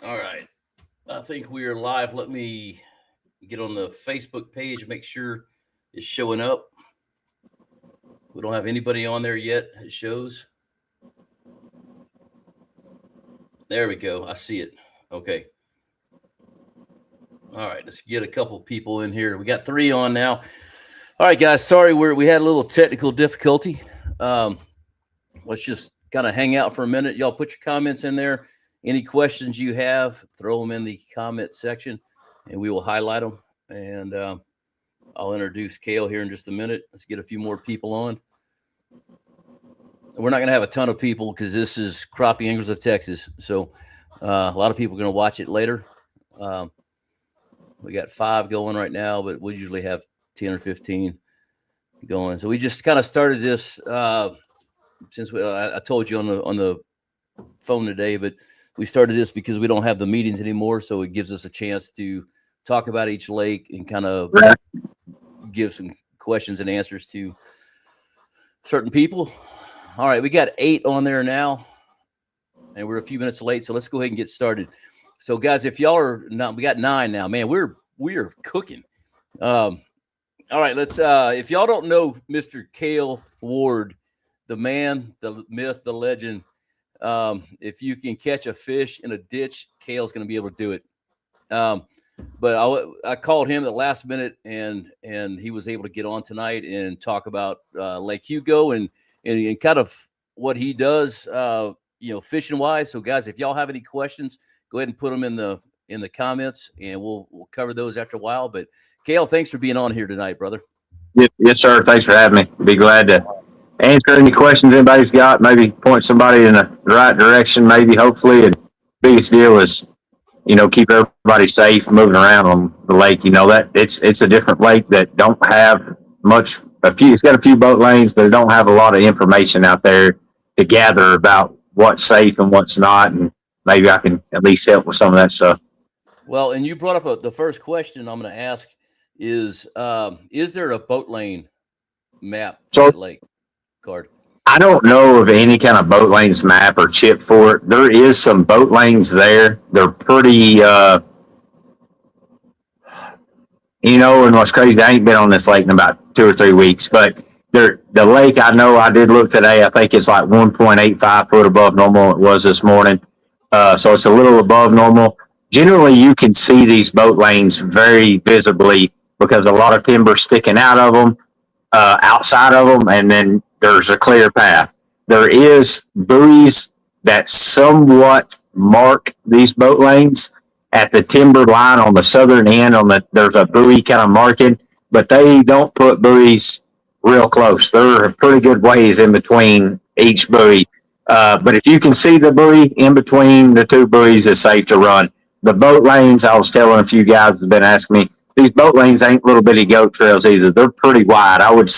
All right. I think we are live. Let me get on the Facebook page and make sure it's showing up. We don't have anybody on there yet. It shows. There we go. I see it. Okay. All right. Let's get a couple people in here. We got 3 on now. All right, guys. Sorry, we had a little technical difficulty. Let's just kind of hang out for a minute. Y'all put your comments in there. Any questions you have, throw them in the comment section, and we will highlight them. And I'll introduce Cale here in just a minute. Let's get a few more people on. We're not going to have a ton of people because this is Crappie Anglers of Texas. So a lot of people are going to watch it later. We got 5 going right now, but we usually have 10 or 15 going. So we just kind of started this since I told you on the phone today, but we started this because we don't have the meetings anymore. So it gives us a chance to talk about each lake and kind of give some questions and answers to certain people. All right, we got 8 on there now, and we're a few minutes late, so let's go ahead and get started. So, guys, if y'all are not, we got 9 now. Man, we're cooking. All right, let's. If y'all don't know Mr. Cale Ward, the man, the myth, the legend. If you can catch a fish in a ditch, Cale's going to be able to do it. But I called him at the last minute, and he was able to get on tonight and talk about Lake Hugo and kind of what he does, fishing wise. So, guys, if y'all have any questions, go ahead and put them in the comments, and we'll cover those after a while. But Cale, thanks for being on here tonight, brother. Yes, sir. Thanks for having me. Be glad to answer any questions anybody's got. Maybe point somebody in the right direction. Maybe, hopefully. And biggest deal is, keep everybody safe moving around on the lake. That it's a different lake that don't have much. It's got a few boat lanes, but it don't have a lot of information out there to gather about what's safe and what's not. And maybe I can at least help with some of that stuff. Well, and you brought up the first question I'm going to ask is there a boat lane map for that lake card? I don't know of any kind of boat lanes map or chip for it. There is some boat lanes there. They're pretty, and what's crazy, I ain't been on this lake in about 2 or 3 weeks, but the lake, I know I did look today. I think it's like 1.85 foot above normal. It was this morning. So it's a little above normal. Generally, you can see these boat lanes very visibly because a lot of timber sticking out of them, outside of them, and then there's a clear path. There is buoys that somewhat mark these boat lanes at the timber line on the southern end. There's a buoy kind of marking, but they don't put buoys real close. They're a pretty good ways in between each buoy. But if you can see the buoy in between the 2 buoys, it's safe to run. The boat lanes, I was telling a few guys have been asking me, these boat lanes ain't little bitty goat trails either. They're pretty wide. I would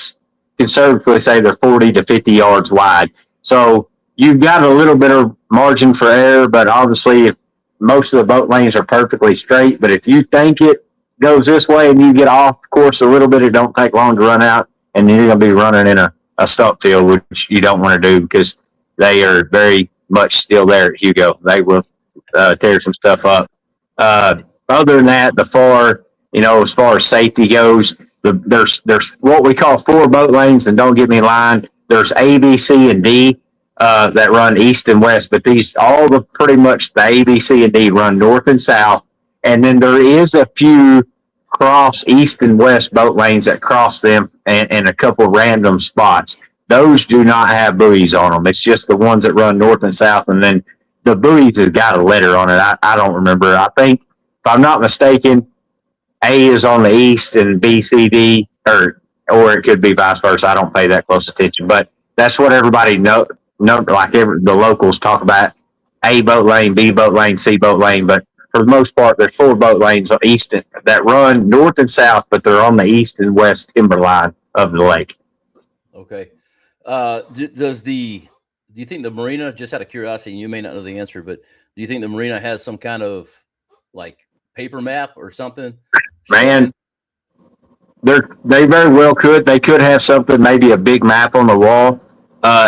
conservatively say they're 40 to 50 yards wide. So you've got a little bit of margin for error, but obviously if most of the boat lanes are perfectly straight, but if you think it goes this way and you get off course a little bit, it don't take long to run out, and then you're going to be running in a stump field, which you don't want to do because they are very much still there at Hugo. They will tear some stuff up. Other than that, as far as safety goes, there's what we call 4 boat lanes, and don't get me lying, there's A, B, C, and D that run east and west, but pretty much the A, B, C, and D run north and south, and then there is a few cross east and west boat lanes that cross them in a couple random spots. Those do not have buoys on them. It's just the ones that run north and south, and then the buoys has got a letter on it. I don't remember. I think, if I'm not mistaken, A is on the east and B, C, D, or it could be vice versa. I don't pay that close attention, but that's what everybody know. The locals talk about: A boat lane, B boat lane, C boat lane. But for the most part, there's 4 boat lanes on that run north and south, but they're on the east and west timber line of the lake. Okay. Do you think the marina, just out of curiosity, and you may not know the answer, but do you think the marina has some kind of like paper map or something? Man, they very well could. They could have something, maybe a big map on the wall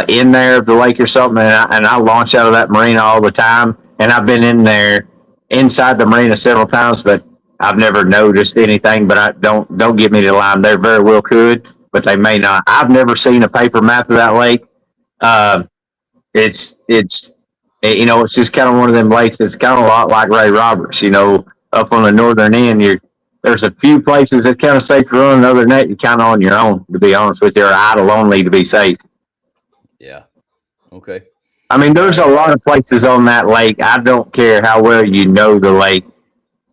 in there of the lake or something. And I launch out of that marina all the time, and I've been in there inside the marina several times, but I've never noticed anything. But I don't get me to lie, they very well could, but they may not. I've never seen a paper map of that lake. Uh, it's it's just kind of one of them lakes. It's kind of a lot like Ray Roberts. Up on the northern end, there's a few places that kind of safe to run. Other than that, you're kind of on your own, to be honest with you, or idle only to be safe. Yeah. Okay. I mean, there's a lot of places on that lake. I don't care how well you know the lake.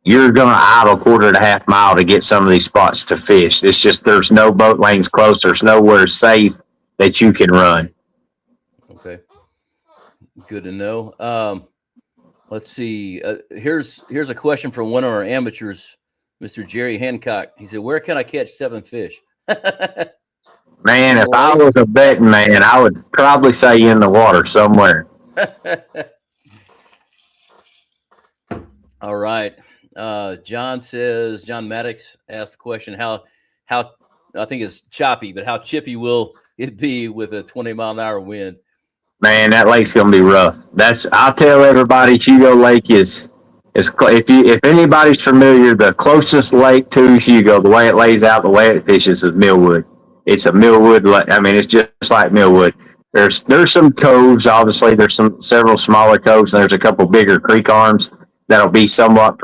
You're going to idle quarter to half mile to get some of these spots to fish. It's just there's no boat lanes close. There's nowhere safe that you can run. Okay. Good to know. Let's see. Here's a question from one of our amateurs, Mr. Jerry Hancock. He said, "Where can I catch 7 fish?" Man, if I was a betting man, I would probably say in the water somewhere. All right. John Maddox asked the question, how I think it's choppy, but how chippy will it be with a 20-mile-an-hour wind? Man, that lake's gonna be rough. I'll tell everybody, Hugo Lake is if anybody's familiar, the closest lake to Hugo, the way it lays out, the way it fishes is Millwood. It's a Millwood lake. I mean, it's just like Millwood. There's some coves, obviously. There's several smaller coves, and there's a couple bigger creek arms that'll be somewhat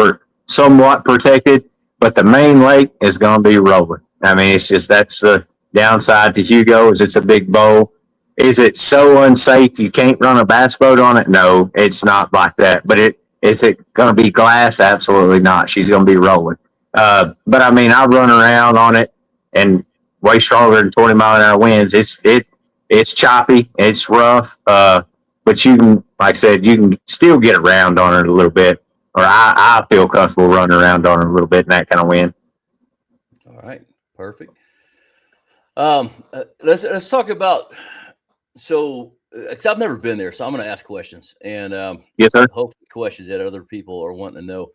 protected. But the main lake is gonna be rolling. I mean, that's the downside to Hugo is it's a big bowl. Is it so unsafe you can't run a bass boat on it? No, it's not like that. But is it going to be glass? Absolutely not. She's going to be rolling. But I mean, I run around on it and way stronger than 20-mile-an-hour winds. It's choppy. It's rough. But you can, like I said, you can still get around on it a little bit. Or I feel comfortable running around on it a little bit in that kind of wind. All right, perfect. Let's talk about. So, I've never been there, so I'm going to ask questions, and yes, sir. Hopefully, questions that other people are wanting to know.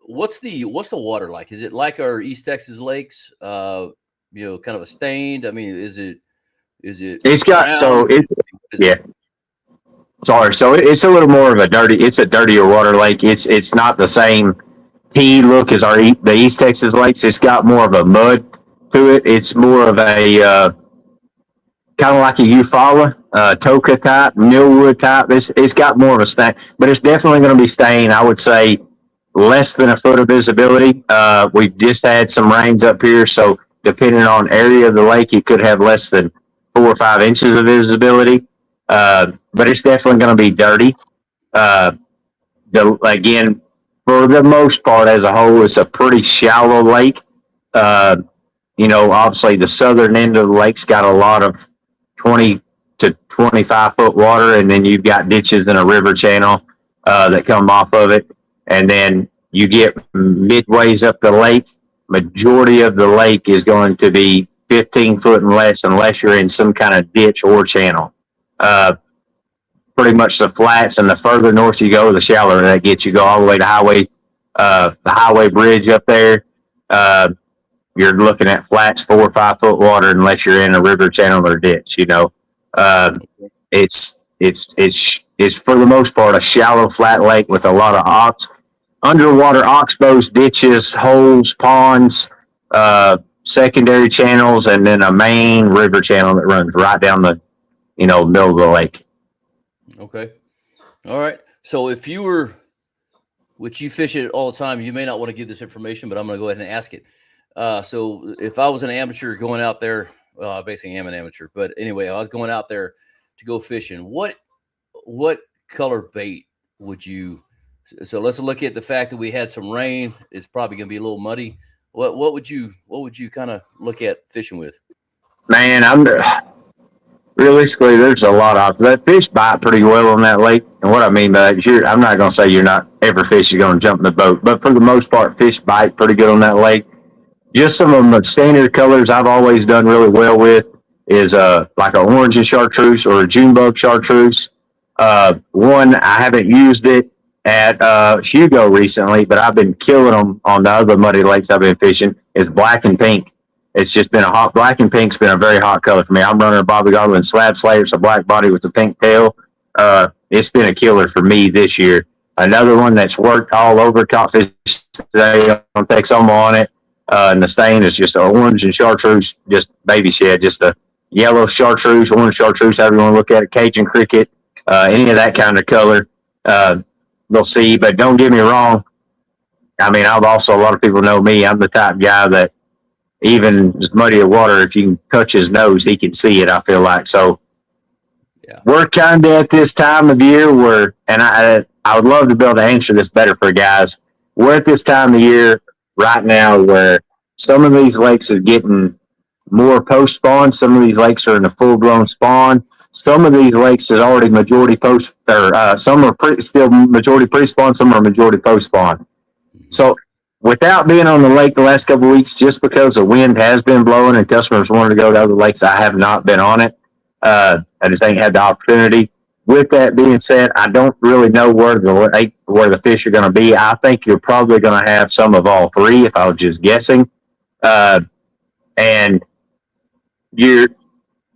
What's the water like? Is it like our East Texas lakes? Kind of a stained. I mean, is it? It's got yeah. Sorry, so it's a little more of a dirty. It's a dirtier water lake. It's not the same pea look as the East Texas lakes. It's got more of a mud to it. It's more of a kind of like a Eufaula, Toka type, Millwood type. It's got more of a stain, but it's definitely going to be stained. I would say less than a foot of visibility. We've just had some rains up here, so depending on area of the lake, it could have less than 4 or 5 inches of visibility. But it's definitely going to be dirty. Again, for the most part, as a whole, it's a pretty shallow lake. Obviously the southern end of the lake's got a lot of 20 to 25 foot water, and then you've got ditches and a river channel that come off of it. And then you get midways up the lake, majority of the lake is going to be 15 foot and less unless you're in some kind of ditch or channel. Pretty much the flats, and the further north you go, the shallower that gets. You go all the way to the highway bridge up there. You're looking at flats 4 or 5 foot water unless you're in a river channel or ditch. It's for the most part a shallow flat lake with a lot of underwater oxbows, ditches, holes, ponds, secondary channels, and then a main river channel that runs right down the middle of the lake. Okay. All right. So if you were, which you fish it all the time, you may not want to give this information, but I'm going to go ahead and ask it. So if I was an amateur going out there, well, I basically am an amateur, but anyway, I was going out there to go fishing. What color bait would you? So let's look at the fact that we had some rain. It's probably going to be a little muddy. What would you kind of look at fishing with? Man, realistically, there's a lot of that fish bite pretty well on that lake. And what I mean by that, I'm not going to say you're not every fish is going to jump in the boat, but for the most part, fish bite pretty good on that lake. Just some of the standard colors I've always done really well with is like an orange and chartreuse or a June bug chartreuse. One, I haven't used it at Hugo recently, but I've been killing them on the other muddy lakes I've been fishing, is black and pink. It's just been black and pink's been a very hot color for me. I'm running a Bobby Garland slab slayer, so black body with a pink tail. It's been a killer for me this year. Another one that's worked all over, caught fish today on Texoma on it. And the stain is just orange and chartreuse, just baby shed, just a yellow chartreuse, orange chartreuse, however you want to look at it, Cajun cricket, any of that kind of color, they'll see. But don't get me wrong. I mean, I've also, a lot of people know me. I'm the type guy that even as muddy of water, if you can touch his nose, he can see it, I feel like. So Yeah. we're kind of at this time of year where, and I would love to be able to answer this better for guys. We're at this time of year right now where some of these lakes are getting more post spawn. Some of these lakes are in a full grown spawn. Some of these lakes is already majority post, or some are still majority pre spawn. Some are majority post spawn. So without being on the lake the last couple of weeks, just because the wind has been blowing and customers wanted to go to other lakes, I have not been on it. I just ain't had the opportunity. With that being said, I don't really know where the fish are going to be. I think you're probably going to have some of all three, if I was just guessing. And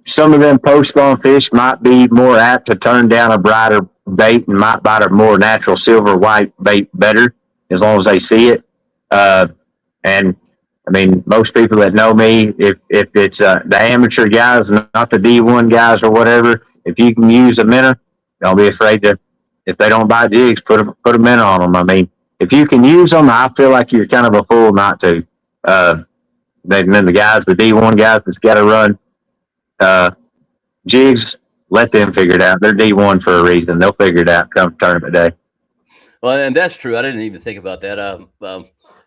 some of them post-spawn fish might be more apt to turn down a brighter bait and might bite a more natural silver white bait better as long as they see it. And I mean, most people that know me, if it's the amateur guys, not the D1 guys or whatever, if you can use a minnow, don't be afraid to, if they don't bite jigs, put a minnow on them. I mean, if you can use them, I feel like you're kind of a fool not to. Then the guys, the D1 guys that's got to run jigs, let them figure it out. They're D1 for a reason. They'll figure it out come tournament day. Well, and that's true. I didn't even think about that. I'm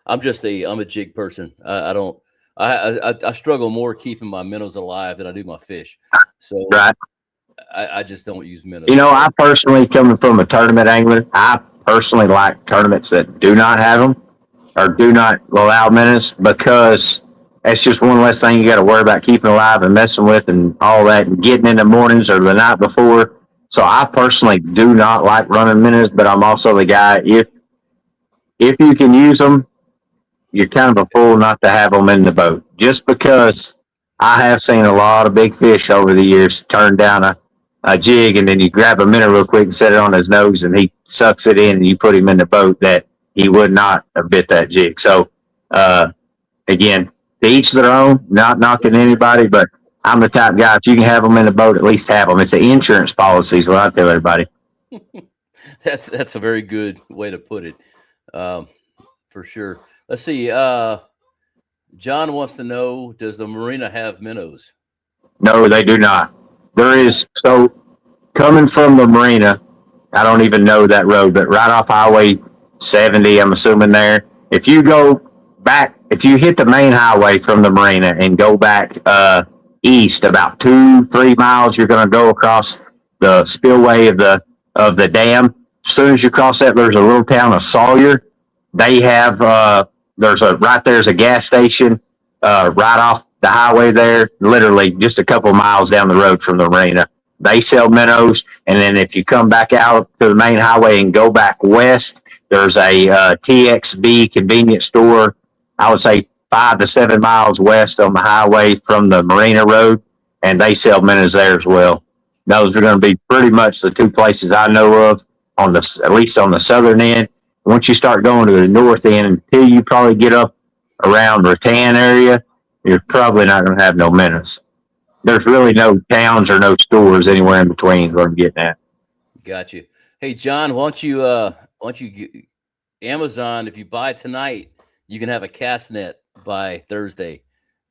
a jig person. I struggle more keeping my minnows alive than I do my fish. So right. I just don't use minnows. You know, I personally, coming from a tournament angler, I personally like tournaments that do not have them or do not allow minnows, because that's just one less thing you got to worry about keeping alive and messing with and all that and getting in the mornings or the night before. So I personally do not like running minnows, but I'm also the guy, if you can use them, you're kind of a fool not to have them in the boat. Just because I have seen a lot of big fish over the years turn down a jig, and then you grab a minnow real quick and set it on his nose and he sucks it in and you put him in the boat that he would not have bit that jig. So, again, to each their own, not knocking anybody, but I'm the type guy, if you can have them in the boat, at least have them. It's an insurance policy is what I tell everybody. That's a very good way to put it, for sure. Let's see. John wants to know, does the marina have minnows? No, they do not. There is, so coming from the marina, I don't even know that road, but right off Highway 70, I'm assuming there. If you go back, if you hit the main highway from the marina and go back east about 2-3 miles, you're going to go across the spillway of the dam. As soon as you cross that, there's a little town of Sawyer. They have right there's a gas station right off the highway there, literally just a couple miles down the road from the marina. They sell minnows, and then if you come back out to the main highway and go back west, there's a TXB convenience store, I would say 5 to 7 miles west on the highway from the marina road, and they sell minnows there as well. Those are going to be pretty much the two places I know of, at least on the southern end. Once you start going to the north end, until you probably get up around Rattan area, you're probably not going to have no minnows. There's really no towns or no stores anywhere in between is what I'm getting at. Got you. Hey, John, why don't you get Amazon, if you buy tonight, you can have a cast net by Thursday.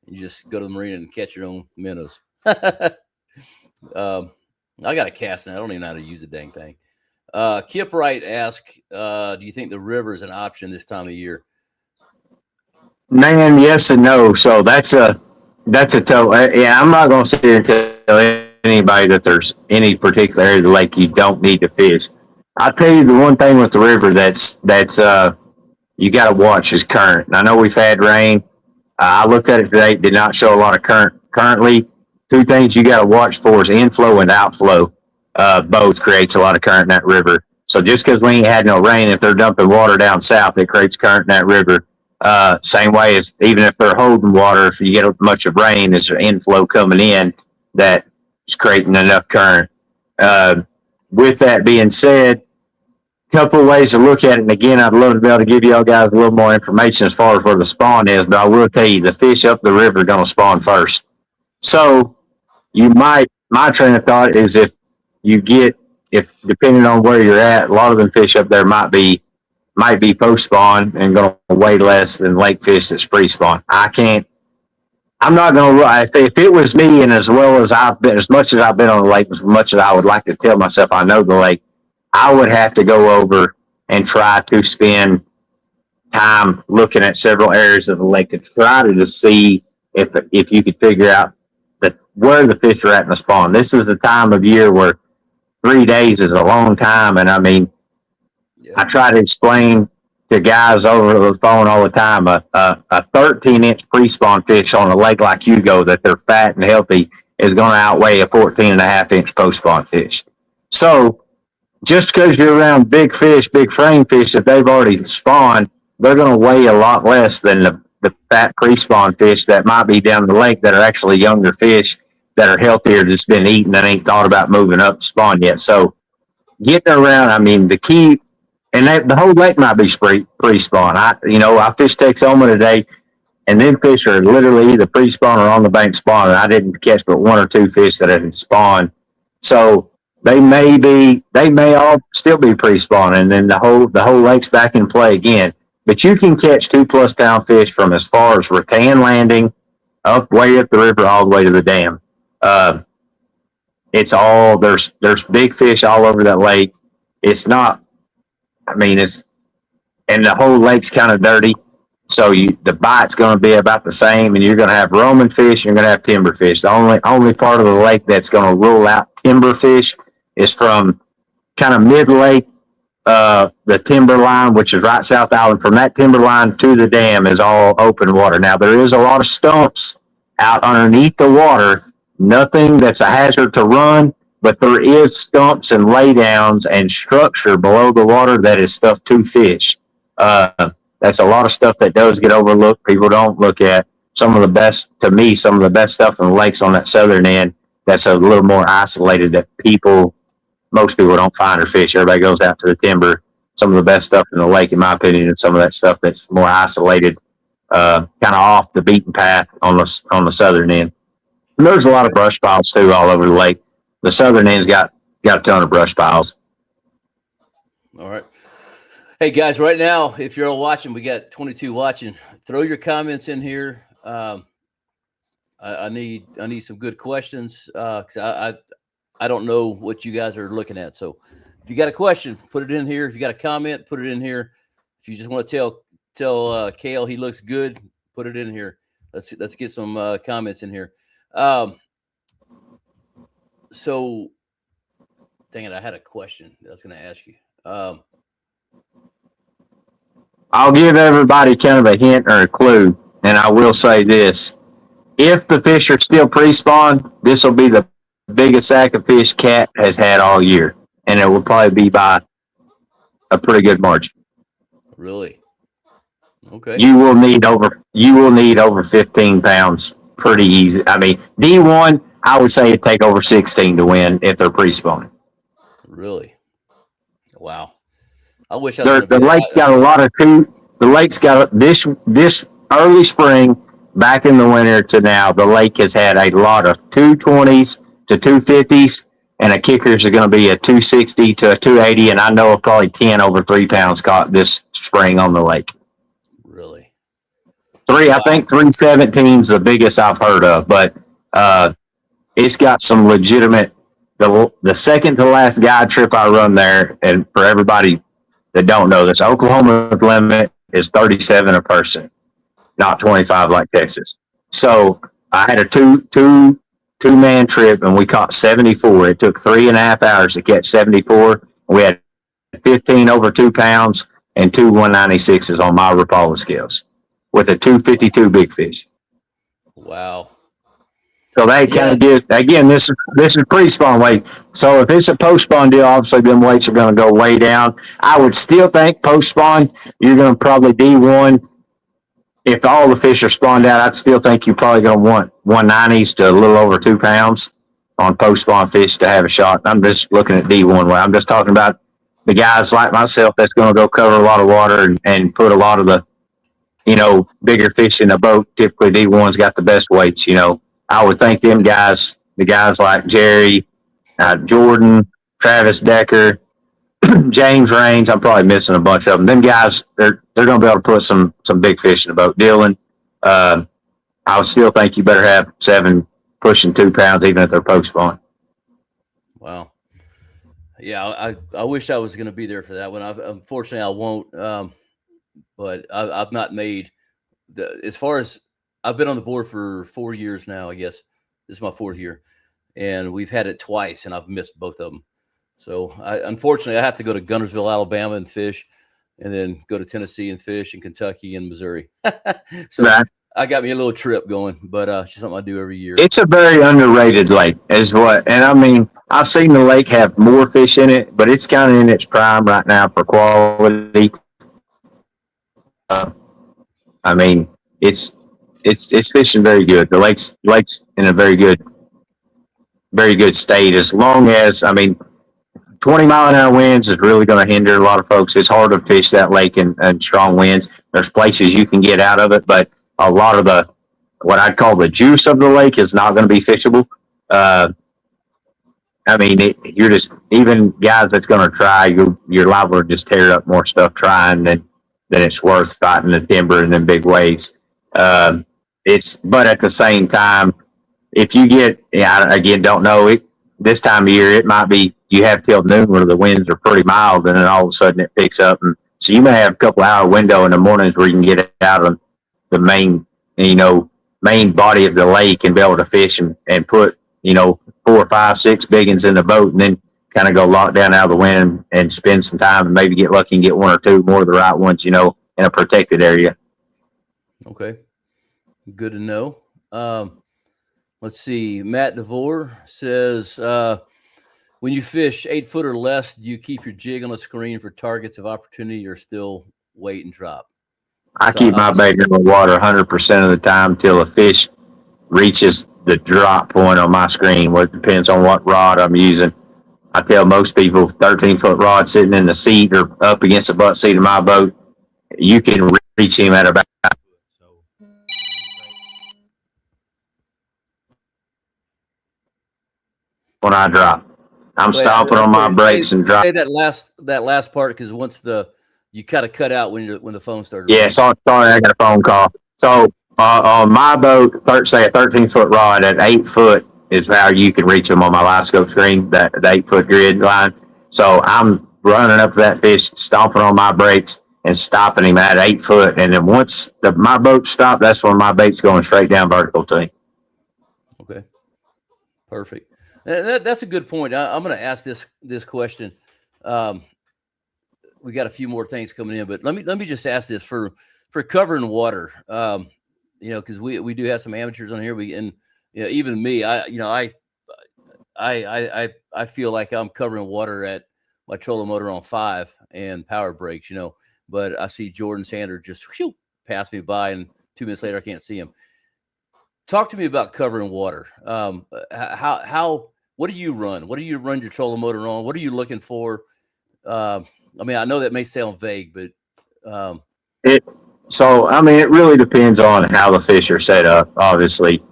You just go to the marina and catch your own minnows. I got a cast net. I don't even know how to use the dang thing. Kip Wright asked, do you think the river is an option this time of year? Man, yes and no. So that's a tough. Yeah, I'm not going to sit here and tell anybody that there's any particular area of the lake you don't need to fish. I'll tell you the one thing with the river that's you got to watch is current. And I know we've had rain. I looked at it today. It did not show a lot of current. Currently, two things you got to watch for is inflow and outflow. Both creates a lot of current in that river. So just because we ain't had no rain, if they're dumping water down south, it creates current in that river. Same way as even if they're holding water, if you get much of rain, there's an inflow coming in that is creating enough current. With that being said, couple of ways to look at it. And again, I'd love to be able to give y'all guys a little more information as far as where the spawn is, but I will tell you the fish up the river are going to spawn first. So my train of thought is if depending on where you're at, a lot of them fish up there might be post spawn and going to weigh less than lake fish that's pre spawn. I'm not going to lie. If it was me, and as much as I've been on the lake, as much as I would like to tell myself I know the lake, I would have to go over and try to spend time looking at several areas of the lake to try to see if you could figure out where the fish are at in the spawn. This is the time of year where 3 days is a long time, and I mean, I try to explain to guys over the phone all the time, a 13-inch pre-spawn fish on a lake like Hugo that they're fat and healthy is going to outweigh a 14.5-inch post-spawn fish. So just because you're around big fish, big frame fish that they've already spawned, they're going to weigh a lot less than the fat pre-spawn fish that might be down the lake that are actually younger fish that are healthier, just been eaten and ain't thought about moving up to spawn yet. So getting around, I mean, the key, and the whole lake might be pre-spawn. I fished Texoma today, and them fish are literally either pre-spawn or on the bank spawn. And I didn't catch but one or two fish that had spawned. So they may all still be pre-spawn, and then the whole lake's back in play again. But you can catch 2+ pound fish from as far as Rattan Landing way up the river all the way to the dam. It's all there's big fish all over that lake. It's not. I mean, and the whole lake's kind of dirty, so the bite's going to be about the same, and you're going to have roaming fish, you're going to have timber fish. The only part of the lake that's going to rule out timber fish is from kind of mid-lake, the timber line, which is right South Island. From that timber line to the dam is all open water. Now, there is a lot of stumps out underneath the water, nothing that's a hazard to run, but there is stumps and laydowns and structure below the water that is stuff to fish. That's a lot of stuff that does get overlooked. People don't look at some of the best stuff in the lakes on that southern end. That's a little more isolated that most people don't find or fish. Everybody goes out to the timber. Some of the best stuff in the lake, in my opinion, is some of that stuff that's more isolated, kind of off the beaten path on the southern end. And there's a lot of brush piles too all over the lake. The southern end's got a ton of brush piles. All right. Hey guys, right now, if you're all watching, we got 22 watching. Throw your comments in here. I need some good questions because I don't know what you guys are looking at. So if you got a question, put it in here. If you got a comment, put it in here. If you just want to tell Kale he looks good, put it in here. Let's get some comments in here. So, dang it, I had a question that I was going to ask you. I'll give everybody kind of a hint or a clue, and I will say this. If the fish are still pre-spawn, this will be the biggest sack of fish Cat has had all year, and it will probably be by a pretty good margin. Really? Okay. You will need over 15 pounds pretty easy. I mean, D1, I would say it'd take over 16 to win if they're pre-spawning. Really? Wow. I wish the lake's got a lot of the lake's got this early spring back in the winter to now, the lake has had a lot of 220s to 250s, and a kickers are going to be a 260 to a 280, and I know of probably 10 over 3 pounds caught this spring on the lake. Really? I think 317 is the biggest I've heard of, but it's got some legitimate. The second to last guide trip I run there, and for everybody that don't know this, Oklahoma's limit is 37 a person, not 25 like Texas. So I had a two-man trip, and we caught 74. It took 3.5 hours to catch 74. We had 15 over 2 pounds and 2 196s on my Rapala scales with a 252 big fish. Wow. So they kind of get, again, this is pre-spawn weight. So if it's a post-spawn deal, obviously them weights are going to go way down. I would still think post-spawn, you're going to probably D1. If all the fish are spawned out, I'd still think you're probably going to want 190s to a little over 2 pounds on post-spawn fish to have a shot. I'm just looking at D1 weight. I'm just talking about the guys like myself that's going to go cover a lot of water and put a lot of the, bigger fish in the boat. Typically, D1's got the best weights. I would think them guys, the guys like Jerry, Jordan, Travis Decker, James Raines. I'm probably missing a bunch of them. Them guys, they're going to be able to put some big fish in the boat. Dylan, I would still think you better have 7 pushing 2 pounds, even if they're post spawn. Wow. Yeah, I wish I was going to be there for that one. Unfortunately, I won't. But I've not made as far as I've been on the board for 4 years now. I guess this is my 4th year, and we've had it twice, and I've missed both of them. So unfortunately, I have to go to Guntersville, Alabama, and fish, and then go to Tennessee and fish, and Kentucky and Missouri. So right. I got me a little trip going, but it's just something I do every year. It's a very underrated lake, and I mean, I've seen the lake have more fish in it, but it's kind of in its prime right now for quality. I mean, it's fishing very good. The lake's in a very good state. As long as 20-mile-an-hour winds is really going to hinder a lot of folks. It's hard to fish that lake in strong winds. There's places you can get out of it, but a lot of what I'd call the juice of the lake is not going to be fishable. You're just, even guys that's going to try, you're liable to just tear up more stuff trying than it's worth fighting the timber and then big waves. But at the same time, if you get, again, don't know it this time of year, it might be you have till noon where the winds are pretty mild, and then all of a sudden it picks up. And so you may have a couple hour window in the mornings where you can get out of the main body of the lake and be able to fish and put, 4, 5, 6 big ones in the boat, and then kind of go lock down out of the wind and spend some time and maybe get lucky and get 1 or 2 more of the right ones, in a protected area. Okay. Good to know. Let's see. Matt DeVore says, when you fish 8 foot or less, do you keep your jig on the screen for targets of opportunity or still wait and drop? I keep my bait in the water 100% of the time till a fish reaches the drop point on my screen. Well, it depends on what rod I'm using. I tell most people 13-foot rod sitting in the seat or up against the butt seat of my boat, you can reach him at about when I drop. I'm stomping on my brakes and drop. Say that last part, because once you kind of cut out when the phone started. Yeah, sorry, I got a phone call. So on my boat, say a 13-foot rod at 8 foot is how you can reach them on my live scope screen, the 8-foot grid line. So I'm running up to that fish, stomping on my brakes and stopping him at 8 foot. And then once my boat stopped, that's when my bait's going straight down vertical to him. Okay, perfect. That's a good point. I'm going to ask this question. We got a few more things coming in, but let me just ask this for covering water. Because we do have some amateurs on here. Even me, I feel like I'm covering water at my trolling motor on 5 and power brakes. But I see Jordan Sanders just pass me by, and 2 minutes later I can't see him. Talk to me about covering water. What do you run? What do you run your trolling motor on? What are you looking for? I know that may sound vague, but it really depends on how the fish are set up. Obviously,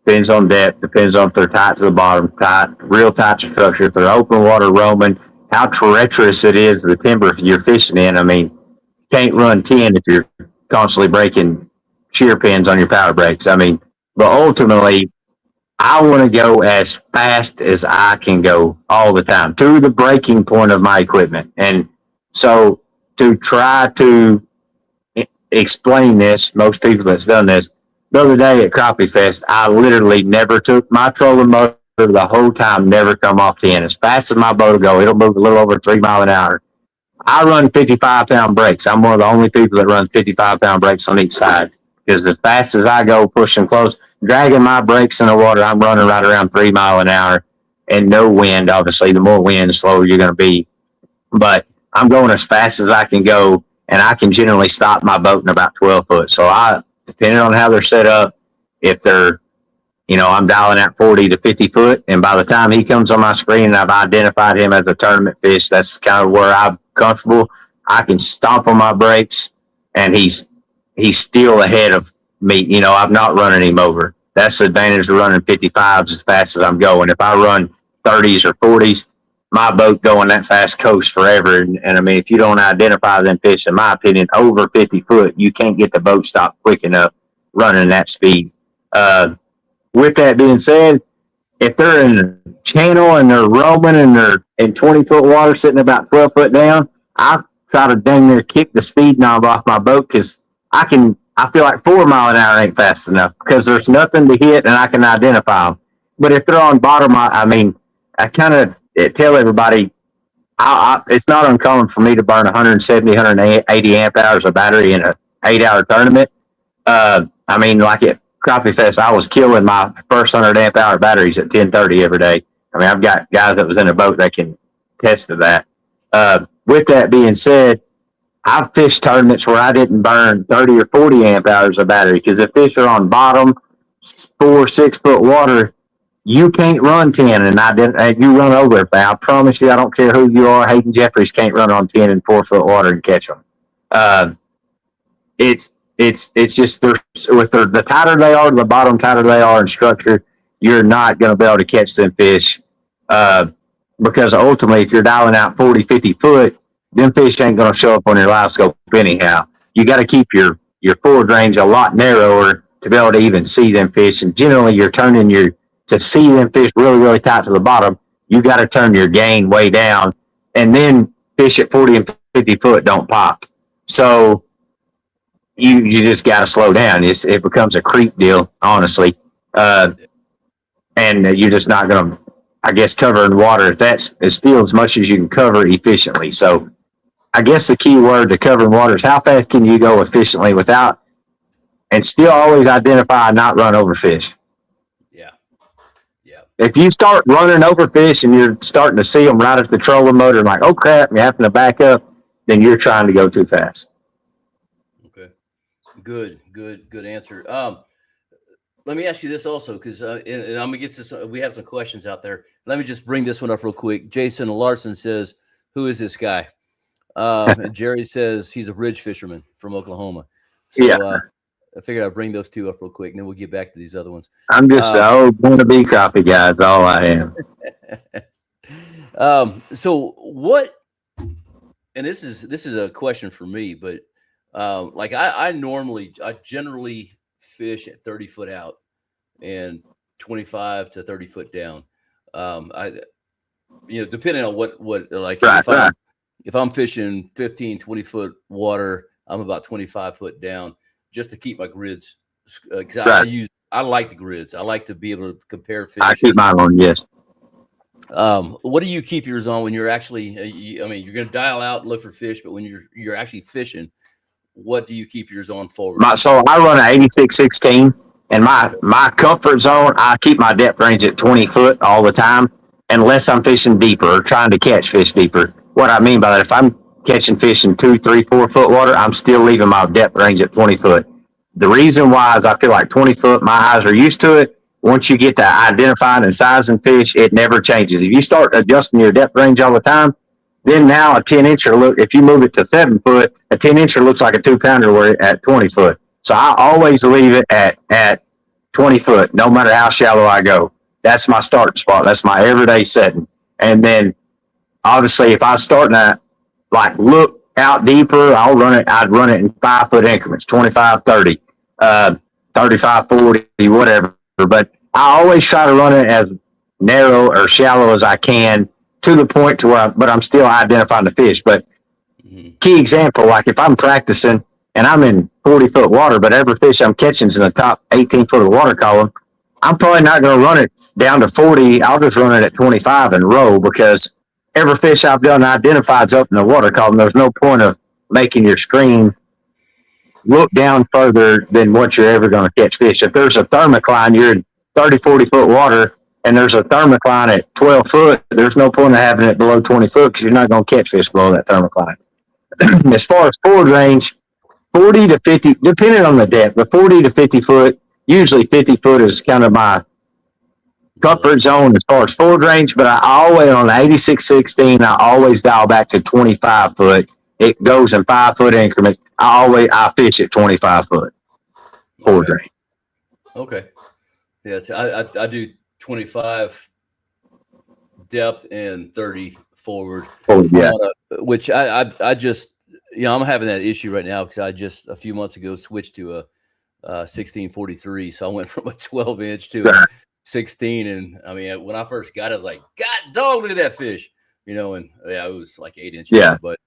depends on depth, depends on if they're tight to the bottom, real tight to structure. If they're open water roaming, how treacherous it is to the timber if you're fishing in. You can't run 10 if you're constantly breaking shear pins on your power brakes. But ultimately, I want to go as fast as I can go all the time to the breaking point of my equipment. And so to try to explain this, most people that's done this, the other day at Crappie Fest, I literally never took my trolling motor the whole time, never come off 10. As fast as my boat will go, it'll move a little over 3 miles an hour. I run 55-pound brakes. I'm one of the only people that runs 55-pound brakes on each side, because as fast as I go pushing close, dragging my brakes in the water, I'm running right around 3 miles an hour and no wind. Obviously, the more wind, the slower you're going to be. But I'm going as fast as I can go, and I can generally stop my boat in about 12 foot. So depending on how they're set up, if they're I'm dialing out 40 to 50 foot. And by the time he comes on my screen and I've identified him as a tournament fish, that's kind of where I'm comfortable. I can stomp on my brakes and he's still ahead of me. I'm not running him over. That's the advantage of running 55s as fast as I'm going. If I run 30s or 40s, my boat going that fast coast forever. And I mean, if you don't identify them fish, in my opinion, over 50 foot, you can't get the boat stopped quick enough running that speed. With that being said, if they're in the channel and they're roaming and they're in 20-foot water sitting about 12 foot down, I try to dang near kick the speed knob off my boat because I feel like 4 mile an hour ain't fast enough because there's nothing to hit and I can identify them. But if they're on bottom, I kind of tell everybody, it's not uncommon for me to burn 170, 180 amp hours of battery in a 8-hour tournament. Like at Crappie Fest, I was killing my first 100 amp hour batteries at 10:30 every day. I mean, I've got guys that was in a boat that can test to that. With that being said, I've fished tournaments where I didn't burn 30 or 40 amp hours of battery because the fish are on bottom 4-6 foot water. You can't run 10 and you run over it. I promise you, I don't care who you are. Hayden Jeffries can't run on 10 and 4 foot water and catch them. It's just the tighter they are, the bottom tighter they are in structure, you're not going to be able to catch them fish. Because ultimately, if you're dialing out 40, 50 foot, them fish ain't going to show up on your live scope anyhow. You got to keep your forward range a lot narrower to be able to even see them fish. And generally, you're turning to see them fish really, really tight to the bottom, you got to turn your gain way down. And then fish at 40 and 50 foot don't pop. So you just got to slow down. It becomes a creep deal, honestly. And you're just not going to, I guess, cover in water. That's still as much as you can cover efficiently. So I guess the key word to covering water is how fast can you go efficiently without, and still always identify and not run over fish. If you start running over fish and you're starting to see them right at the trolling motor and like, oh crap, you're having to back up, then you're trying to go too fast. Okay. Good answer. Let me ask you this also, because and I'm gonna get this. We have some questions out there. Let me just bring this one up real quick. Jason Larson says, "Who is this guy?" And Jerry says he's a bridge fisherman from Oklahoma. So, yeah. I figured I'd bring those two up real quick, and then we'll get back to these other ones. I'm just want to be crappie guy. That's all I am. So what? And this is a question for me, but I generally fish at 30 foot out and 25 to 30 foot down. Depending on what if I'm fishing 15, 20 foot water, I'm about 25 foot down just to keep my grids. I like the grids. I like to be able to compare fish. I keep mine on, yes. What do you keep yours on when you're actually, you're going to dial out and look for fish, but when you're actually fishing, what do you keep yours on forward? So I run an 86-16, and my comfort zone, I keep my depth range at 20 foot all the time, unless I'm fishing deeper or trying to catch fish deeper. What I mean by that, if I'm catching fish in 2, 3, 4 foot water, I'm still leaving my depth range at 20 foot. The reason why is I feel like 20 foot, my eyes are used to it. Once you get to identifying and sizing fish, it never changes. If you start adjusting your depth range all the time, then now a 10-incher if you move it to 7 foot, a 10-incher looks like a 2-pounder at 20 foot. So I always leave it at 20 foot, no matter how shallow I go. That's my starting spot. That's my everyday setting. And then obviously if I start to look out deeper, I'd run it in 5 foot increments, 25, 30, 35, 40, whatever. But I always try to run it as narrow or shallow as I can, to the point to where I'm still identifying the fish. But key example, like if I'm practicing and I'm in 40 foot water, but every fish I'm catching is in the top 18 foot of the water column, I'm probably not going to run it down to 40. I'll just run it at 25 and roll, because every fish I've done identified is up in the water column. There's no point of making your screen look down further than what you're ever going to catch fish. If there's a thermocline, you're in 30, 40 foot water, and there's a thermocline at 12 foot, there's no point of having it below 20 foot because you're not going to catch fish below that thermocline. As far as forward range, 40 to 50, depending on the depth, but 40 to 50 foot, usually 50 foot is kind of my comfort zone as far as forward range, but I always, on the 8616, I always dial back to 25 foot. It goes in 5 foot increments. I fish at 25 foot forward range. Okay. Yeah, I do 25 depth and 30 forward. Yeah. Which I just, I'm having that issue right now because I just a few months ago switched to a 1643. So I went from a 12-inch to a 16. And I mean, when I first got it, I was like, God dog, look at that fish, and yeah, it was like 8 inches. Yeah. But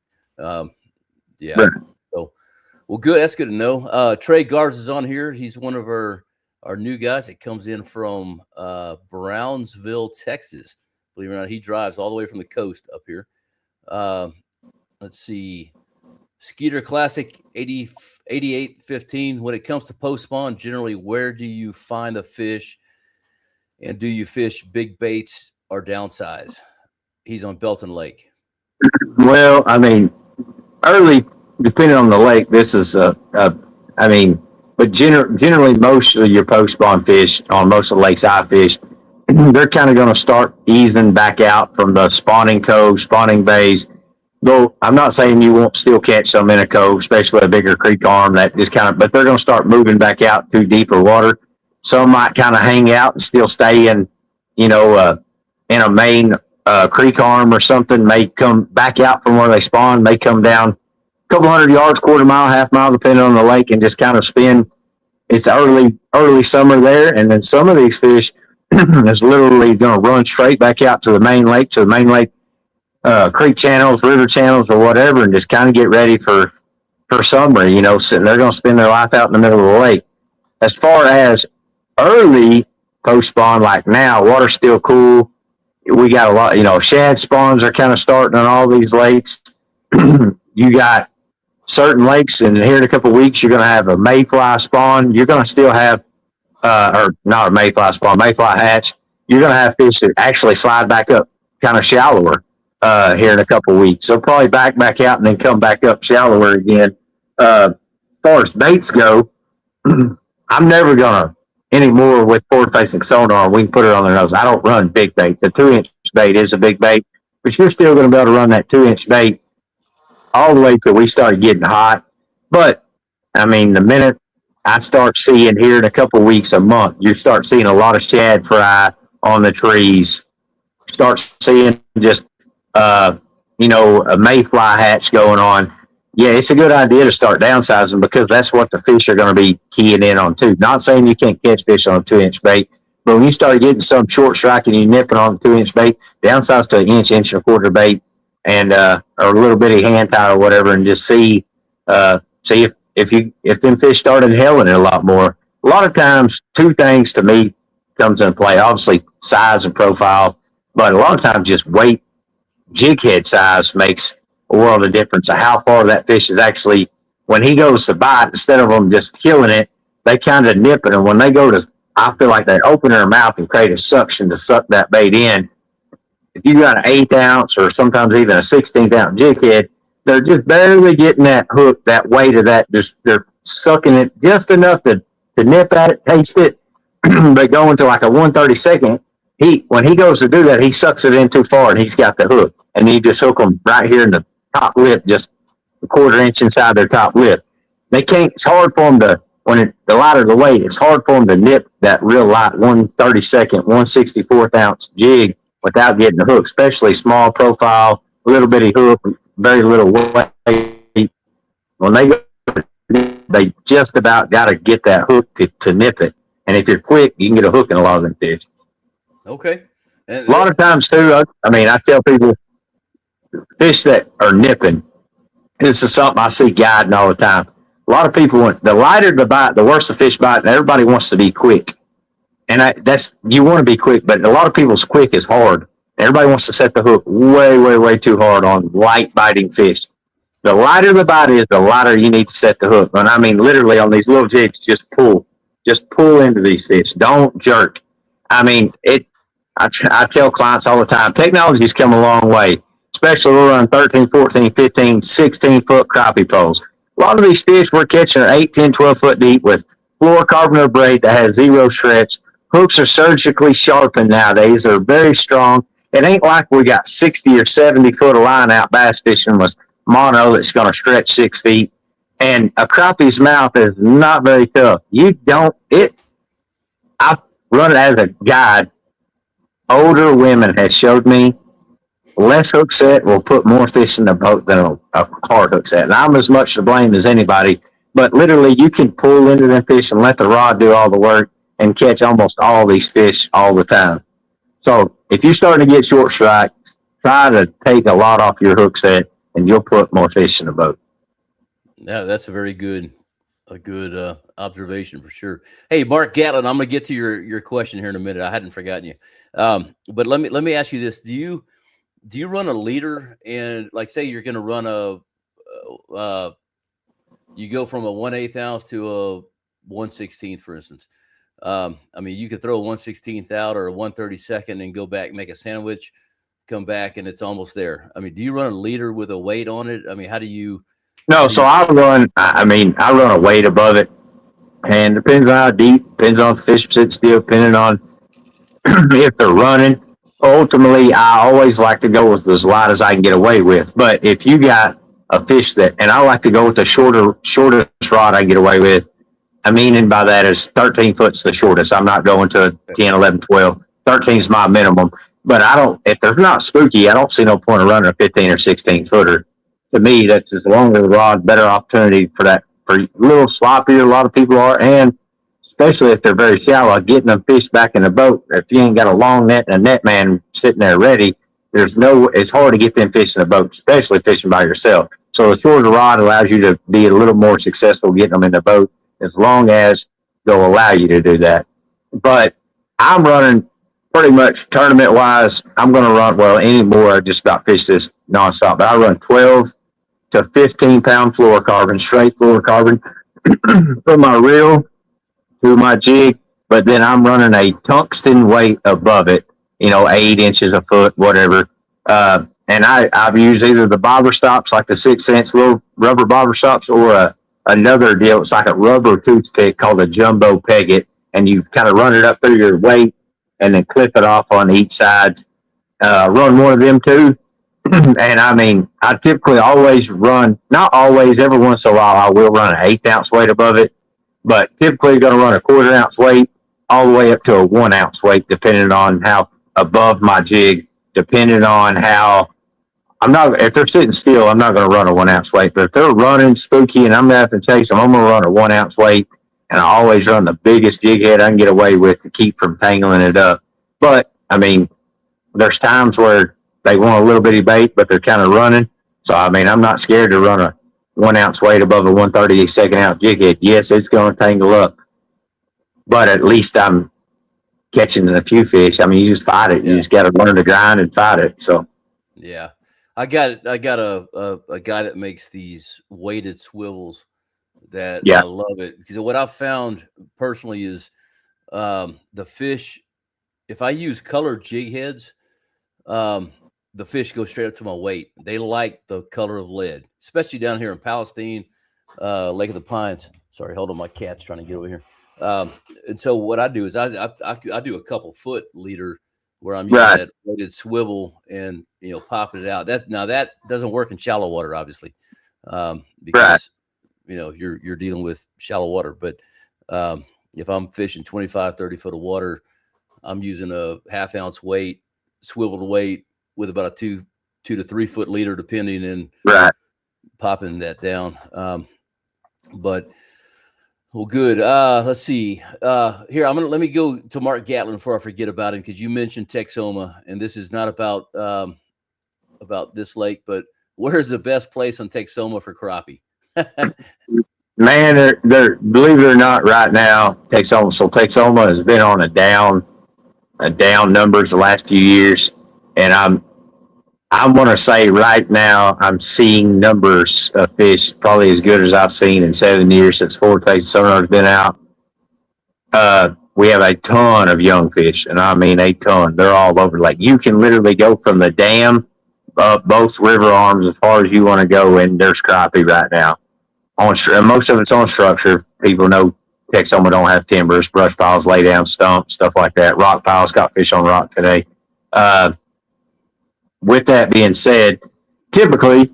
yeah. Right. So, well, good. That's good to know. Trey Garza is on here. He's one of our new guys that comes in from Brownsville, Texas. Believe it or not, he drives all the way from the coast up here. Let's see. Skeeter Classic 8815. When it comes to post spawn, generally, where do you find the fish? And do you fish big baits or downsize? He's on Belton Lake. Well, I mean, early, depending on the lake, this is but generally most of your post spawn fish on most of the lakes I fish, they're kind of going to start easing back out from the spawning coves, spawning bays. Though I'm not saying you won't still catch some in a cove, especially a bigger creek arm that just but they're going to start moving back out to deeper water. Some might kind of hang out and still stay in a main creek arm or something, may come back out from where they spawn, may come down a couple hundred yards, quarter mile, half mile, depending on the lake, and just kind of spin. It's early summer there, and then some of these fish is literally going to run straight back out to the main lake, creek channels, river channels, or whatever, and just kind of get ready for summer. They're going to spend their life out in the middle of the lake. As far as early post spawn, like now, water's still cool. We got a lot, shad spawns are kind of starting on all these lakes. You got certain lakes, and here in a couple of weeks, you're going to have a mayfly spawn. You're going to still have, or not a mayfly spawn, mayfly hatch. You're going to have fish that actually slide back up kind of shallower here in a couple of weeks. So probably back out and then come back up shallower again. As far as baits go, I'm never going to, anymore with forward-facing sonar, we can put it on their nose. I don't run big baits. A 2-inch bait is a big bait, but you're still going to be able to run that 2-inch bait all the way till we start getting hot. But, I mean, the minute I start seeing here in a couple of weeks, a month, you start seeing a lot of shad fry on the trees. Start seeing just, a mayfly hatch going on. Yeah, it's a good idea to start downsizing because that's what the fish are going to be keying in on too. Not saying you can't catch fish on a 2-inch bait, but when you start getting some short strike and you're nipping on a 2-inch bait, downsize to an inch and a quarter bait, and or a little bitty hand tie or whatever, and just see if them fish started hailing it a lot more. A lot of times, two things to me comes into play. Obviously, size and profile, but a lot of times just weight, jig head size makes a world of difference of how far that fish is actually, when he goes to bite, instead of them just killing it, they kind of nip it. And when they go to, I feel like they open their mouth and create a suction to suck that bait in. If you got an 1/8 ounce or sometimes even a 16th ounce jig head, they're just barely getting that hook, that weight of that. Just they're sucking it just enough to nip at it, taste it, but going to like a 1/32nd, when he goes to do that, he sucks it in too far and he's got the hook. And you just hook them right here in the top lip, just a 1/4 inch inside their top lip. They can't, it's hard for them to, the lighter the weight, it's hard for them to nip that real light 1/32nd, 1/64th ounce jig without getting the hook, especially small profile, little bitty hook, very little weight. When they just about got to get that hook to nip it. And if you're quick, you can get a hook in a lot of them fish. Okay. A lot of times too, I tell people, fish that are nipping, this is something I see guiding all the time. A lot of people want, the lighter the bite, the worse the fish bite, and everybody wants to be quick. And you want to be quick, but a lot of people's quick is hard. Everybody wants to set the hook way, way, way too hard on light biting fish. The lighter the bite is, the lighter you need to set the hook. And I mean, literally on these little jigs, just pull into these fish. Don't jerk. I mean, I tell clients all the time, technology's come a long way, especially we're on 13, 14, 15, 16-foot crappie poles. A lot of these fish we're catching are 8, 10, 12 foot deep with fluorocarbon braid that has 0 stretch, hooks are surgically sharpened nowadays. They're very strong. It ain't like we got 60 or 70 foot of line out bass fishing with mono that's going to stretch 6 feet. And a crappie's mouth is not very tough. You don't, I've run it as a guide. Older women have showed me less hook set will put more fish in the boat than a hard hook set. And I'm as much to blame as anybody, but literally you can pull into them fish and let the rod do all the work and catch almost all these fish all the time. So if you're starting to get short strikes, try to take a lot off your hook set and you'll put more fish in the boat. Yeah, that's a good observation for sure. Hey, Mark Gatlin, I'm going to get to your question here in a minute. I hadn't forgotten you. But let me ask you this. Do you run a leader, and like say you're going to run you go from a 1/8 ounce to a 1/16, for instance. I mean, you could throw a 1/16 out or a 1/32 and go back, make a sandwich, come back, and it's almost there. I mean, do you run a leader with a weight on it? I mean, how do you? No, so I run a weight above it, and depends on how deep, depends on if the fish sit still, depending on if they're running. Ultimately, I always like to go with as light as I can get away with. But if you got a fish and I like to go with the shortest rod I can get away with. I mean, by that is 13 foot's the shortest. I'm not going to 10, 11, 12. 13 is my minimum. But if they're not spooky, I don't see no point of running a 15 or 16 footer. To me, that's just longer the rod, better opportunity for that. For a little sloppier, a lot of people are, and especially if they're very shallow, getting them fish back in the boat. If you ain't got a long net and a net man sitting there ready, it's hard to get them fish in the boat, especially fishing by yourself. So a shorter rod allows you to be a little more successful getting them in the boat, as long as they'll allow you to do that. But I'm running pretty much tournament wise. I'm going to run, well, anymore. I just about fish this nonstop, but I run 12 to 15 pound fluorocarbon, straight fluorocarbon from my reel to my jig. But then I'm running a tungsten weight above it, 8 inches a foot, whatever. And I've used either the bobber stops, like the 6 cents little rubber bobber stops, or another deal. It's like a rubber toothpick called a jumbo pegget, and you kind of run it up through your weight and then clip it off on each side. Run one of them too. And I mean, I typically always run, not always, every once in a while, I will run an 1/8 ounce weight above it, but typically going to run a 1/4 ounce weight all the way up to a 1 ounce weight, depending on how above my jig, depending on how if they're sitting still, I'm not going to run a 1 ounce weight, but if they're running spooky and I'm going to have to chase them, I'm going to run a 1 ounce weight. And I always run the biggest jig head I can get away with to keep from tangling it up. But I mean, there's times where they want a little bitty bait, but they're kind of running. So, I mean, I'm not scared to run a 1 ounce weight above a 1/32 ounce jig head. Yes, it's going to tangle up, but at least I'm catching a few fish. I mean, you just fight it. You just got to learn to grind and fight it. So, yeah, I got a guy that makes these weighted swivels that I love it, because what I've found personally is the fish, if I use colored jig heads, the fish go straight up to my weight. They like the color of lead, especially down here in Palestine, Lake of the Pines. Sorry, hold on, my cat's trying to get over here. And so what I do is I do a couple foot leader where I'm using that weighted swivel and popping it out. That doesn't work in shallow water, obviously, because you're dealing with shallow water. But if I'm fishing 25, 30 foot of water, I'm using a 1/2 ounce weight, swiveled weight with about a 2 to 3 foot leader, depending, and popping that down. But well, good. Let's see. Here, let me go to Mark Gatlin before I forget about him, because you mentioned Texoma, and this is not about this lake, but where's the best place on Texoma for crappie? Man, they're believe it or not, right now, Texoma has been on a down numbers the last few years, and I'm going to say right now I'm seeing numbers of fish probably as good as I've seen in 7 years since Fort Texas Sonar's been out. We have a ton of young fish, and I mean a ton. They're all over. Like, you can literally go from the dam up both river arms as far as you want to go, and there's crappie right now. Most of it's on structure. People know Texoma don't have timbers, brush piles, lay down stumps, stuff like that. Rock piles, got fish on rock today. With that being said, typically,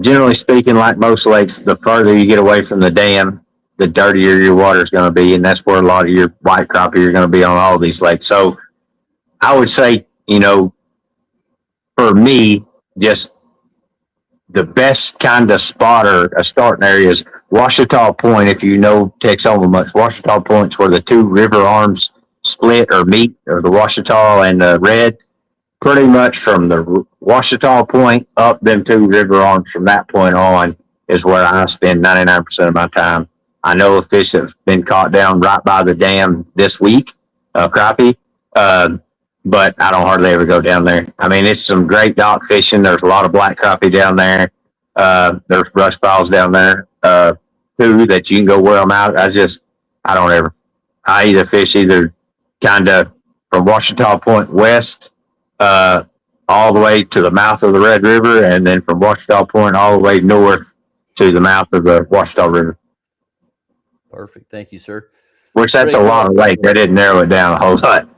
generally speaking, like most lakes, the further you get away from the dam, the dirtier your water is going to be, and that's where a lot of your white crappie are going to be on all these lakes. So I would say, for me, just the best kind of spotter, a starting area is Ouachita Point. If you know Texoma much, Ouachita Point's where the two river arms split or meet, or the Ouachita and the Red. Pretty much from the Ouachita Point up them two river arms, from that point on is where I spend 99% of my time. I know of fish that have been caught down right by the dam this week, crappie, but I don't hardly ever go down there. I mean, it's some great dock fishing. There's a lot of black crappie down there. There's brush piles down there, too, that you can go wear them out. I either fish either kind of from Ouachita Point west, all the way to the mouth of the Red River, and then from Ouachita Point all the way north to the mouth of the Ouachita River. Perfect. Thank you, sir. Which that's a lot of lake. They didn't narrow it down a whole lot.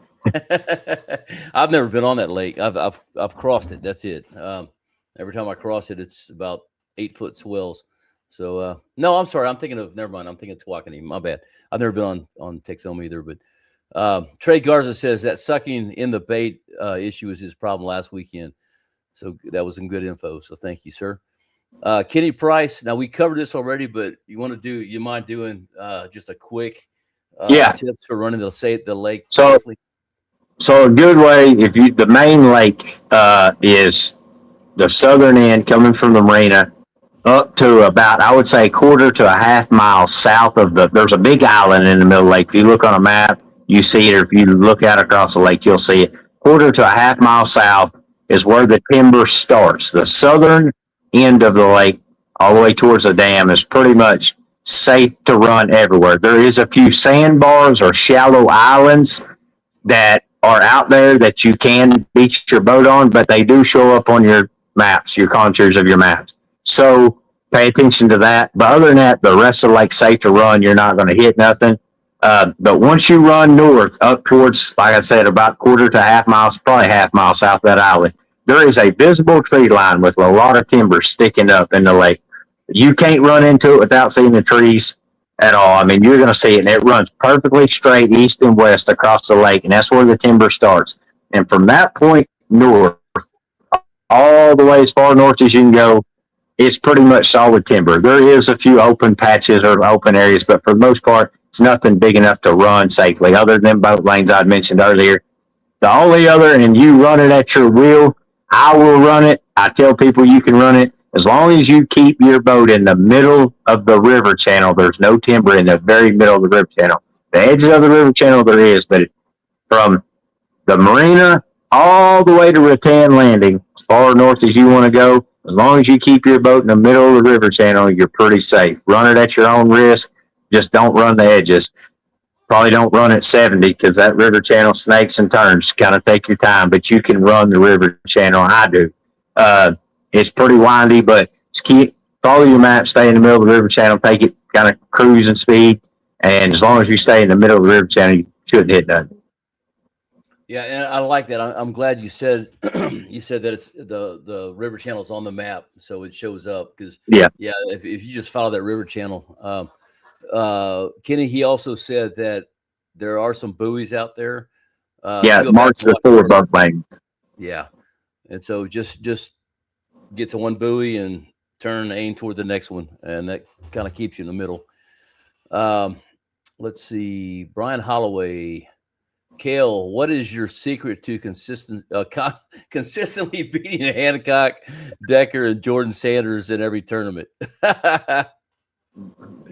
I've never been on that lake. I've crossed it. That's it. Every time I cross it, it's about 8-foot swells. So no, I'm sorry. Never mind. I'm thinking Tawakoni. My bad. I've never been on Texoma either. But Trey Garza says that sucking in the bait issue was his problem last weekend. So that was some good info. So thank you, sir. Kenny Price. Now we covered this already, but you mind doing just a quick tips for running the lake safely? So a good way, the main lake is the southern end coming from the marina up to about, I would say, quarter to a half mile south of there's a big island in the middle of the lake. If you look on a map, you see it, or if you look out across the lake, you'll see it. Quarter to a half mile south is where the timber starts. The southern end of the lake, all the way towards the dam, is pretty much safe to run everywhere. There is a few sandbars or shallow islands that are out there that you can beach your boat on, but they do show up on your maps, your contours of your maps. So pay attention to that. But other than that, the rest of the lake's safe to run. You're not going to hit nothing. But once you run north up towards, like I said, about quarter to half miles, probably half mile south of that island, there is a visible tree line with a lot of timber sticking up in the lake. You can't run into it without seeing the trees at all. I mean, you're going to see it, and it runs perfectly straight east and west across the lake, and that's where the timber starts. And from that point north, all the way as far north as you can go, it's pretty much solid timber. There is a few open patches or open areas, but for the most part, it's nothing big enough to run safely, other than boat lanes I'd mentioned earlier. The only other, and you run it at your will, I will run it. I tell people you can run it. As long as you keep your boat in the middle of the river channel, there's no timber in the very middle of the river channel. The edges of the river channel there is, but from the marina all the way to Rattan Landing, as far north as you want to go, as long as you keep your boat in the middle of the river channel, you're pretty safe. Run it at your own risk. Just don't run the edges. Probably don't run at 70 because that river channel snakes and turns. Kind of take your time, but you can run the river channel. I do. It's pretty windy, but just follow your map, stay in the middle of the river channel, take it kind of cruising speed, and as long as you stay in the middle of the river channel, you shouldn't hit nothing. Yeah, and I like that. I'm glad you said that it's the river channel's on the map, so it shows up. Because if you just follow that river channel, Kenny, he also said that there are some buoys out there. Marks the 4 boat lanes. Yeah, and so just get to one buoy and turn aim toward the next one, and that kind of keeps you in the middle. Let's see, Brian Holloway. Kale, what is your secret to consistently beating Hancock, Decker, and Jordan Sanders in every tournament?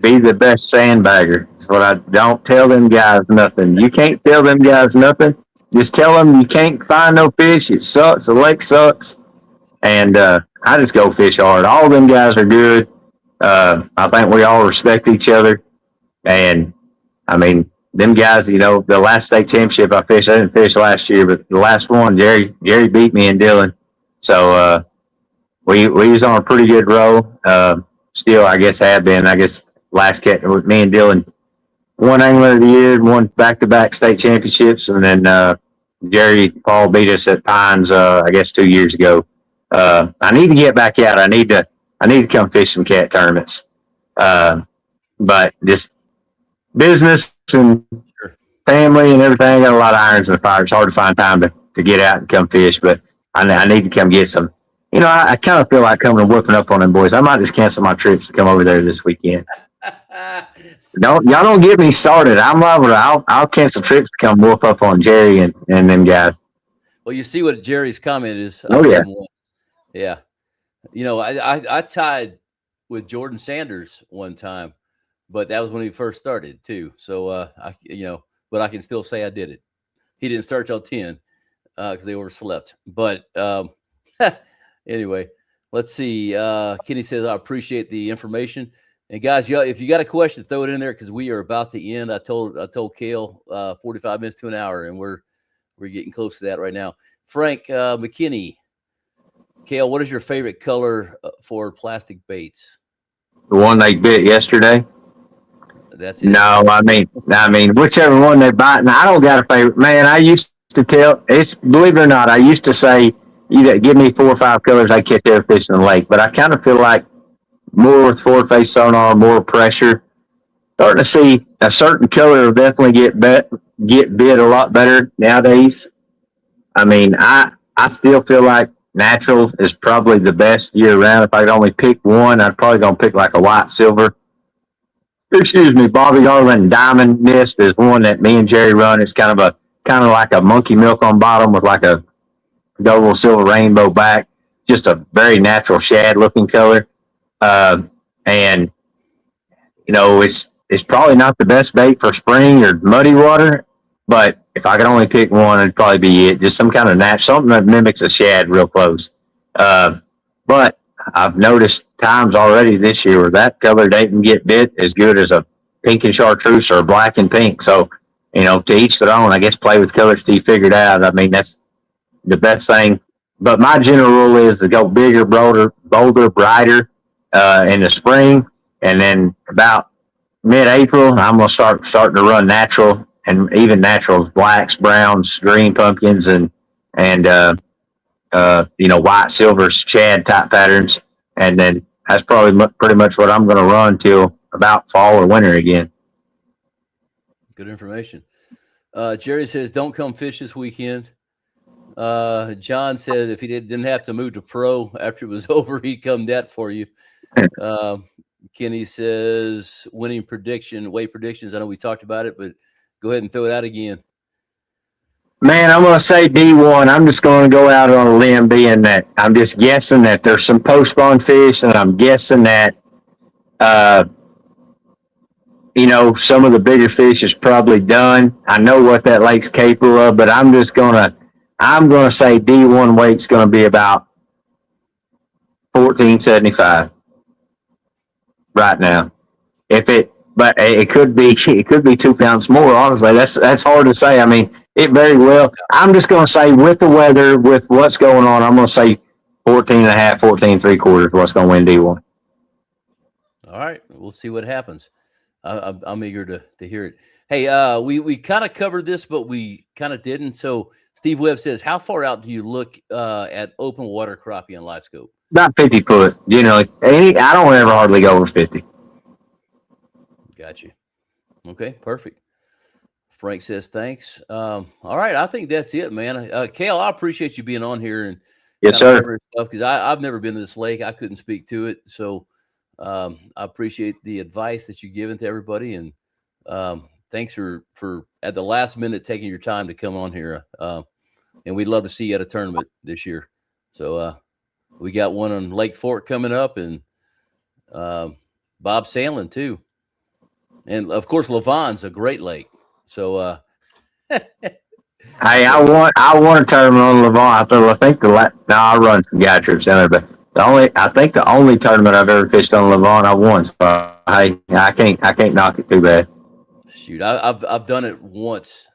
Be the best sandbagger. That's what I don't tell them guys nothing. You can't tell them guys nothing. Just tell them you can't find no fish. It sucks. The lake sucks. And I just go fish hard. All of them guys are good. I think we all respect each other. And, I mean, them guys, the last state championship I didn't fish last year, but the last one, Jerry beat me and Dylan. So we was on a pretty good roll. Still, I guess, have been. I guess last catch with me and Dylan one angler of the year, won back-to-back state championships, and then Jerry Paul beat us at Pines, I guess 2 years ago. I need to get back out. I need to come fish some cat tournaments. But just business and family and everything, I got a lot of irons in the fire. It's hard to find time to get out and come fish, but I need to come get some. You know, I kind of feel like coming and whooping up on them boys. I might just cancel my trips to come over there this weekend. Y'all don't get me started. I'm liable to. I'll cancel trips to come whoop up on Jerry and them guys. Well, you see what Jerry's comment is. Oh yeah, yeah. You know, I tied with Jordan Sanders one time, but that was when he first started too. So but I can still say I did it. He didn't start till 10 because they overslept. But anyway, let's see. Kenny says I appreciate the information. And guys, if you got a question, throw it in there because we are about to end. I told Cale 45 minutes to an hour, and we're getting close to that right now. Frank McKinney, Cale, what is your favorite color for plastic baits? the one they bit yesterday. That's it. No, I mean, whichever one they bite. And I don't got a favorite. Man, I used to believe it or not, I used to say, you give me 4 or 5 colors, I catch every fish in the lake. But I kind of feel like more with forward-face sonar, more pressure. Starting to see a certain color will definitely get bit a lot better nowadays. I mean, I still feel like natural is probably the best year-round. If I could only pick one, I'd probably gonna pick like a white silver. Excuse me, Bobby Garland Diamond Mist is one that me and Jerry run. It's kind of like a monkey milk on bottom with like a double silver rainbow back. Just a very natural shad looking color. And you know, it's probably not the best bait for spring or muddy water, but if I could only pick one, it'd probably be it. Just some kind of something that mimics a shad real close. But I've noticed times already this year where that color didn't get bit as good as a pink and chartreuse or black and pink. So, you know, to each their own. I guess play with colors till you figure it out. I mean, that's the best thing. But my general rule is to go bigger, bolder, brighter in the spring, and then about mid-April, I'm gonna starting to run natural, and even naturals, blacks, browns, green pumpkins, and white, silver, shad type patterns, and then that's probably pretty much what I'm gonna run till about fall or winter again. Good information. Jerry says, "Don't come fish this weekend." John said if he didn't have to move to pro after it was over, he'd come that for you. Kenny says weight predictions. I know we talked about it, but go ahead and throw it out again. Man, I'm going to say D1. I'm just going to go out on a limb being that I'm just guessing that there's some post-spawn fish, and I'm guessing that, some of the bigger fish is probably done. I know what that lake's capable of, but I'm going to say D1 weight's going to be about 1475 right now. But it could be 2 pounds more. Honestly, that's hard to say. I mean, it very well. I'm just going to say with the weather, with what's going on, I'm going to say 14 and a half, 14 3/4 what's going to win D1. All right, we'll see what happens. I'm eager to hear it. Hey, we kind of covered this, but we kind of didn't. So Steve Webb says, how far out do you look at open water crappie on live scope? About 50 foot. I don't ever hardly go over 50. Got you. Okay, perfect. Frank says thanks. All right, I think that's it, man. Cale, I appreciate you being on here and yes, sir. Because I've never been to this lake. I couldn't speak to it, so I appreciate the advice that you've given to everybody, and thanks for at the last minute taking your time to come on here. And we'd love to see you at a tournament this year. So we got one on Lake Fork coming up, and Bob Sandlin too. And of course, Lavon's a great lake. So, hey, I won a tournament on Lavon. I think I run some guy trips down there, but I think the only tournament I've ever fished on Lavon, I won. So, hey, I can't knock it too bad. Shoot, I've done it once,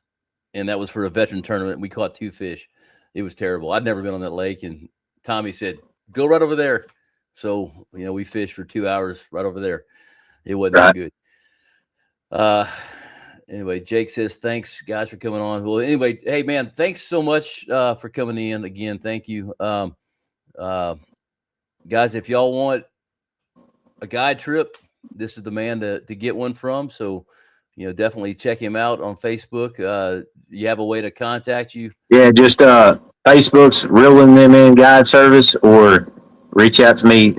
and that was for a veteran tournament. We caught 2 fish. It was terrible. I'd never been on that lake, and Tommy said, "Go right over there." So we fished for 2 hours right over there. It wasn't that good. Anyway, Jake says, thanks guys for coming on. Well, anyway, hey man, thanks so much for coming in again. Thank you. Guys, if y'all want a guide trip, this is the man to get one from. So, definitely check him out on Facebook. You have a way to contact you? Yeah, just Facebook's Reeling Them In Guide Service, or reach out to me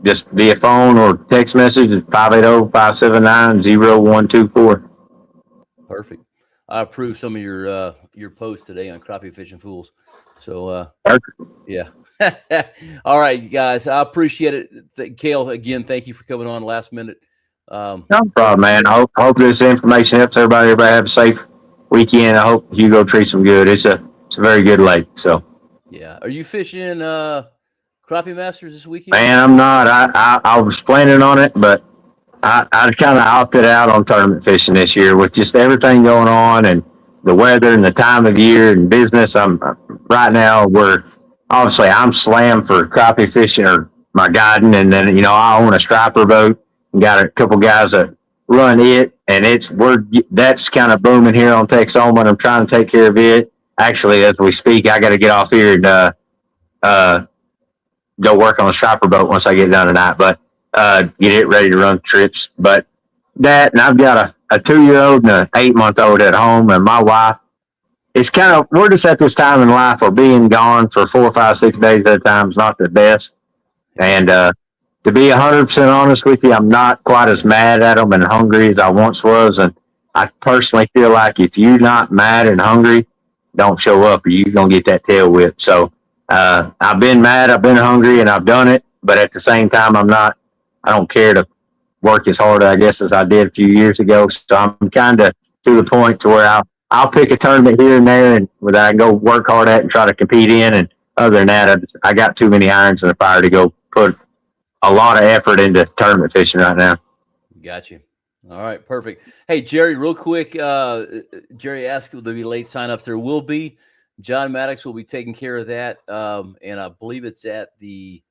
just via phone or text message at 580-579-0124. Perfect. I approve some of your posts today on Crappie Fishing Fools. So, yeah. All right, guys. I appreciate it. Cale, again, thank you for coming on last minute. No problem, man. I hope this information helps everybody. Everybody have a safe weekend. I hope Hugo treats them good. It's a very good lake. So, yeah. Are you fishing Crappie Masters this weekend? Man, I'm not. I was planning on it, but I kind of opted out on tournament fishing this year with just everything going on and the weather and the time of year and business. I'm right now where obviously I'm slammed for crappie fishing or my guiding, and then I own a striper boat and got a couple guys that run it, and that's kind of booming here on Texoma, and I'm trying to take care of it. Actually, as we speak, I got to get off here and go work on the striper boat once I get done tonight, but get it ready to run trips. But and I've got a 2-year-old and an 8-month-old at home, and my wife. It's we're just at this time in life where being gone for 4, 5, 6 days at a time is not the best. And to be 100% honest with you, I'm not quite as mad at them and hungry as I once was. And I personally feel like if you're not mad and hungry, don't show up, or you're gonna get that tail whip. So I've been mad, I've been hungry, and I've done it. But at the same time, I don't care to work as hard, I guess, as I did a few years ago. So I'm kind of to the point to where I'll pick a tournament here and there, and where I can go work hard at and try to compete in. And other than that, I got too many irons in the fire to go put a lot of effort into tournament fishing right now. Got you. All right, perfect. Hey, Jerry, real quick. Jerry asked, will there be late signups? There will be. John Maddox will be taking care of that, and I believe it's at the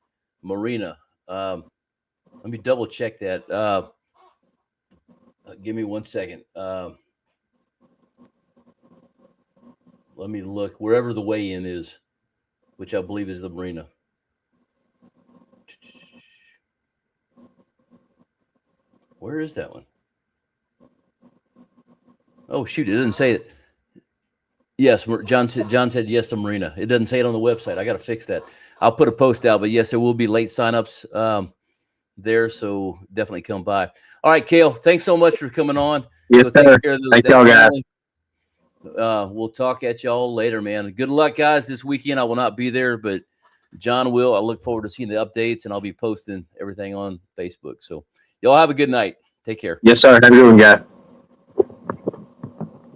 marina. Let me double check that. Give me 1 second. Let me look wherever the weigh-in is, which I believe is the marina. Where is that one? Oh, shoot. It didn't say it. Yes, John said yes, the marina. It doesn't say it on the website. I got to fix that. I'll put a post out, but yes, there will be late signups there, so definitely come by. All right, Cale, thanks so much for coming on. Yes, sir. Thank y'all, guys. We'll talk at y'all later, man. Good luck, guys, this weekend. I will not be there, but John will. I look forward to seeing the updates, and I'll be posting everything on Facebook. So y'all have a good night. Take care. Yes, sir. Have a good one, guys.